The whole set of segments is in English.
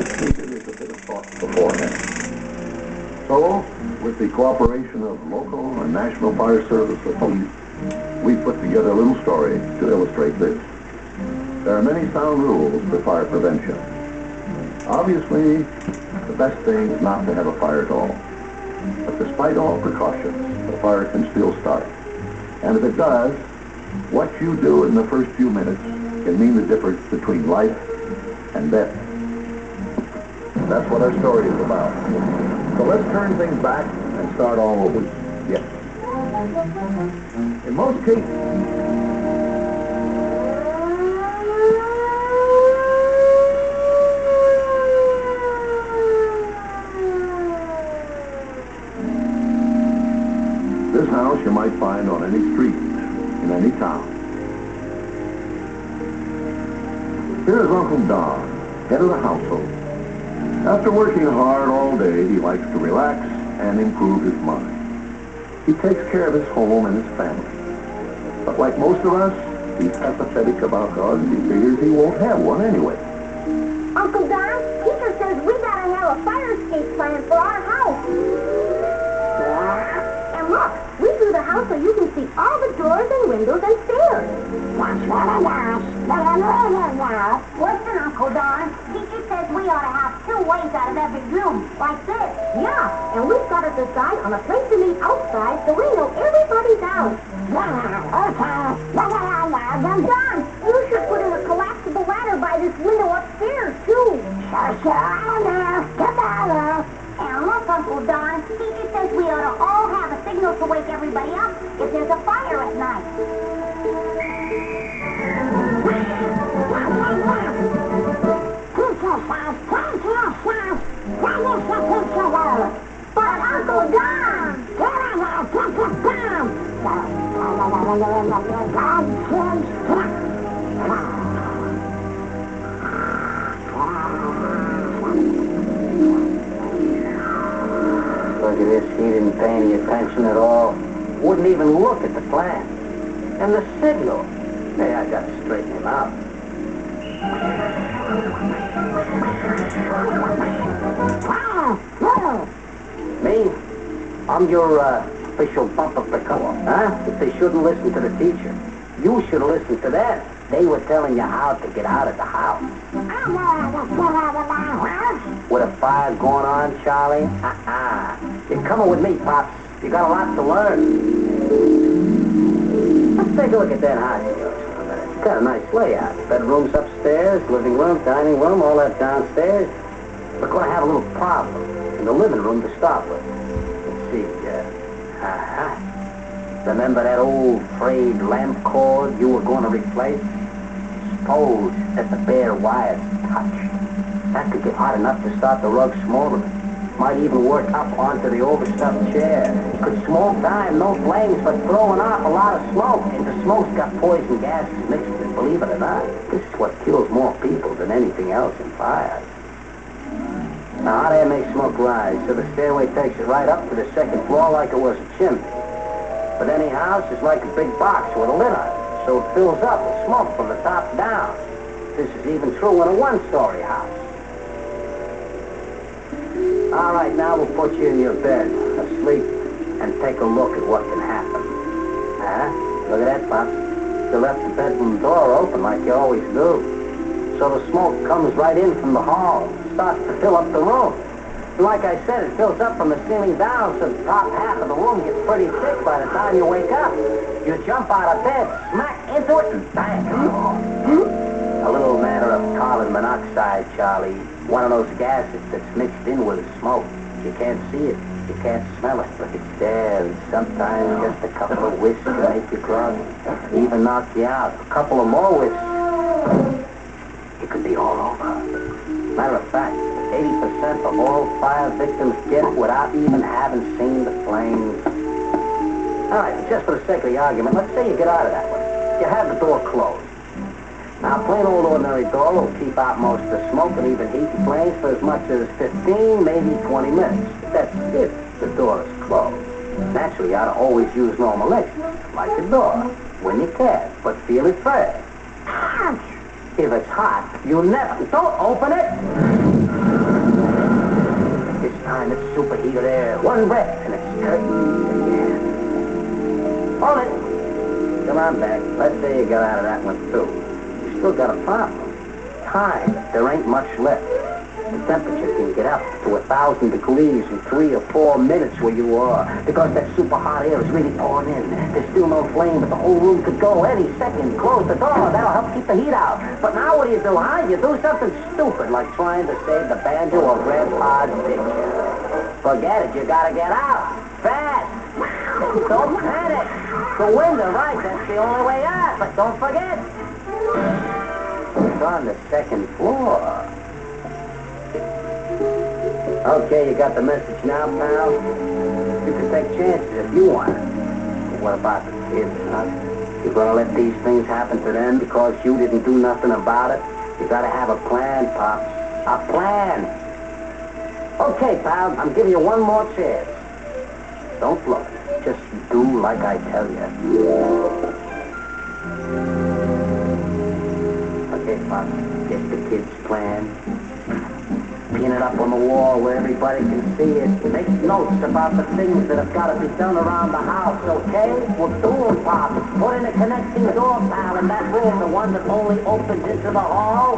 what's needed is a bit of thought beforehand. So, with the cooperation of local and national fire service authorities, we put together a little story to illustrate this. There are many sound rules for fire prevention. Obviously, the best thing is not to have a fire at all. But despite all precautions, the fire can still start. And if it does, what you do in the first few minutes can mean the difference between life and death. That's what our story is about. So let's turn things back and start all over. Yes. In most cases, this house you might find on any street in any town. Here's Uncle Don, head of the household. After working hard all day, he likes to relax and improve his mind. He takes care of his home and his family. But like most of us, he's apathetic about guns. He figures he won't have one anyway. Uncle Don, teacher says we gotta have a fire escape plan for our house. And look, we do the house so you can see all the doors and windows and stairs. That's what I want. Listen, Uncle Don, teacher says we ought to have 2 ways out of every room, like this. Yeah, and we've got to decide on a place to meet outside so we know everybody's house. Don, you should put in a collapsible ladder by this window upstairs, too. And look, Uncle Don, teacher says we ought to all have a signal to wake everybody up if there's a fire at night. But Uncle Don! Look at this, he didn't pay any attention at all. Wouldn't even look at the plan. And the signal. Hey, I got to straighten him out. Me? I'm your official bumper picker, huh? If they shouldn't listen to the teacher, you should listen to them. They were telling you how to get out of the house. With a fire going on, Charlie? You're coming with me, Pops. You got a lot to learn. Let's take a look at that house of yours for a minute. It's got a nice layout. Bedrooms upstairs, living room, dining room, all that downstairs. We're going to have a little problem in the living room to start with. Let's see. Remember that old frayed lamp cord you were going to replace? Suppose that the bare wires touched. That could get hot enough to start the rug smoldering. Might even work up onto the overstuffed chair. Could smoke time, no flames, but throwing off a lot of smoke. And the smoke's got poison gases mixed with it, believe it or not. This is what kills more people than anything else in fires. Now, hot air makes smoke rise, so the stairway takes it right up to the second floor like it was a chimney. But any house is like a big box with a lid on it, so it fills up with smoke from the top down. This is even true in a one-story house. All right, now we'll put you in your bed, asleep, and take a look at what can happen. Look at that, Pops. You left the bedroom door open like you always do. So the smoke comes right in from the hall, starts to fill up the room. And like I said, it fills up from the ceiling down, so the top half of the room gets pretty thick by the time you wake up. You jump out of bed, smack into it, and bang. A little matter of carbon monoxide, Charlie. One of those gases that's mixed in with the smoke. You can't see it, you can't smell it, but it's there. And sometimes just a couple of whiffs can make you groggy, even knock you out. A couple of more whiffs, it could be all over. Matter of fact, 80% of all fire victims get it without even having seen the flames. All right, just for the sake of the argument, let's say you get out of that one. You have the door closed. Now, a plain old ordinary door will keep out most of the smoke and even heat the flames for as much as 15, maybe 20 minutes. That's if the door is closed. Naturally, you ought to always use normal exits, like a door, when you can, but feel it first. If it's hot, you'll never... Don't open it! time, it's superheated air. One breath, and it's curtains again. Hold it. Come on back. Let's say you got out of that one, too. You still got a problem. Time. There ain't much left. The temperature can get up to 1,000 degrees in 3 or 4 minutes where you are, because that super hot air is really pouring in. There's still no flame, but the whole room could go any second. Close the door. That'll help keep the heat out. But now what do? Huh? You do something stupid like trying to save the banjo or Grandpa's picture. Forget it. You gotta get out. Fast. Don't panic. The window, right? That's the only way out. But don't forget. It's on the second floor. Okay, you got the message now, pal? You can take chances if you want. But what about the kids, huh? You gonna let these things happen to them because you didn't do nothing about it? You gotta have a plan, Pops. A plan! Okay, pal, I'm giving you one more chance. Don't look. Just do like I tell you. Okay, Pops, get the kids' plan. Pin it up on the wall where everybody can see it. Make notes about the things that have got to be done around the house, okay? Well, do them, Pop. Put in a connecting door, pal, in that room, the one that only opens into the hall.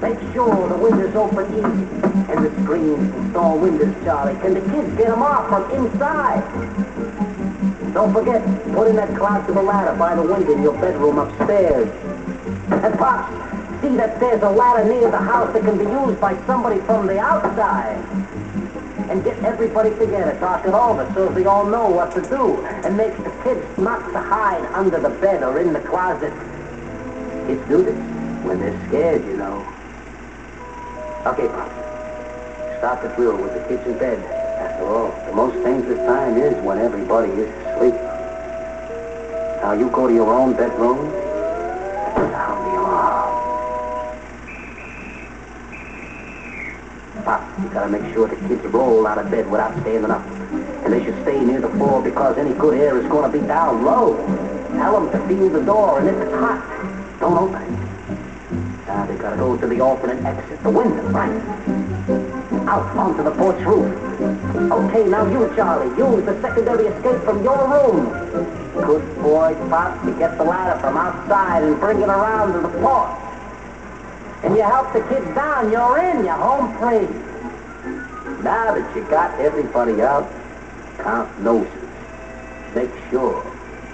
Make sure the windows open easy. And the screens and storm windows, Charlie. Can the kids get them off from inside? Don't forget, put in that collapsible ladder by the window in your bedroom upstairs. And, Pops, see that there's a ladder near the house that can be used by somebody from the outside. And get everybody together, talk it over so they all know what to do. And make the kids not to hide under the bed or in the closet. Kids do this when they're scared, you know. Okay, Pops. Start the drill with the kids in bed. After all, the most dangerous time is when everybody is asleep. Now you go to your own bedroom and sound the alarm. Pop, you gotta make sure the kids roll out of bed without standing up. And they should stay near the floor because any good air is gonna be down low. Tell them to feel the door, and if it's hot, don't open it. Now they gotta go to the alternate exit, the window, right? Out onto the porch roof. Okay, now you, Charlie, use the secondary escape from your room. Good boy, Pop, you get the ladder from outside and bring it around to the porch. And you help the kids down, you're in, you're home free. Now that you got everybody out, count noses. Make sure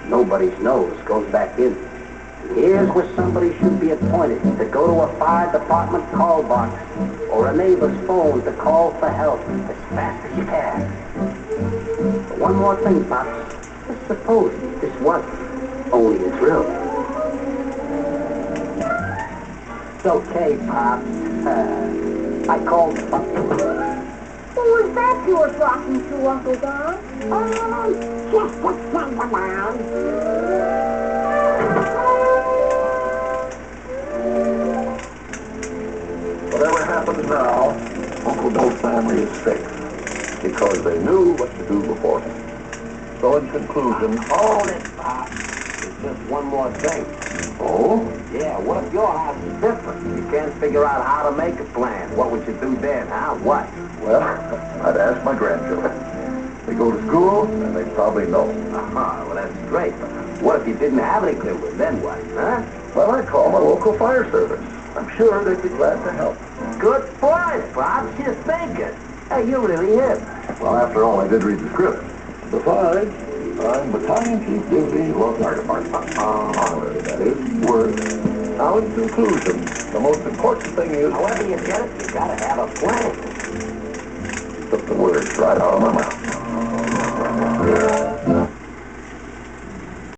nobody's nose goes back in. Here's where somebody should be appointed to go to a fire department call box or a neighbor's phone to call for help as fast as you can. But one more thing, Pops. Just suppose this was only a drill. It's okay, Pops. I called Buck. Who was that you were talking to, Uncle Don? Oh, just a friend of mine. Whatever happens now, Uncle Doe's family is safe because they knew what to do beforehand. So in conclusion... Hold it, Pop. There's just one more thing. Oh? Yeah, what if your house is different? You can't figure out how to make a plan. What would you do then, huh? What? Well, I'd ask my grandchildren. They go to school, and they probably know. Well, that's great. But what if you didn't have any clue? And then what, huh? Well, I'd call my local fire service. I'm sure they'd be glad to help. Good point, Pops. You're thinking. Hey, you really hit. Well, after all, I did read the script. Besides, I'm Battalion Chief Disney, Local Fire Department. That is word. Now, in conclusion, the most important thing is... However you get it, you gotta have a plan. Took the words right out of my mouth.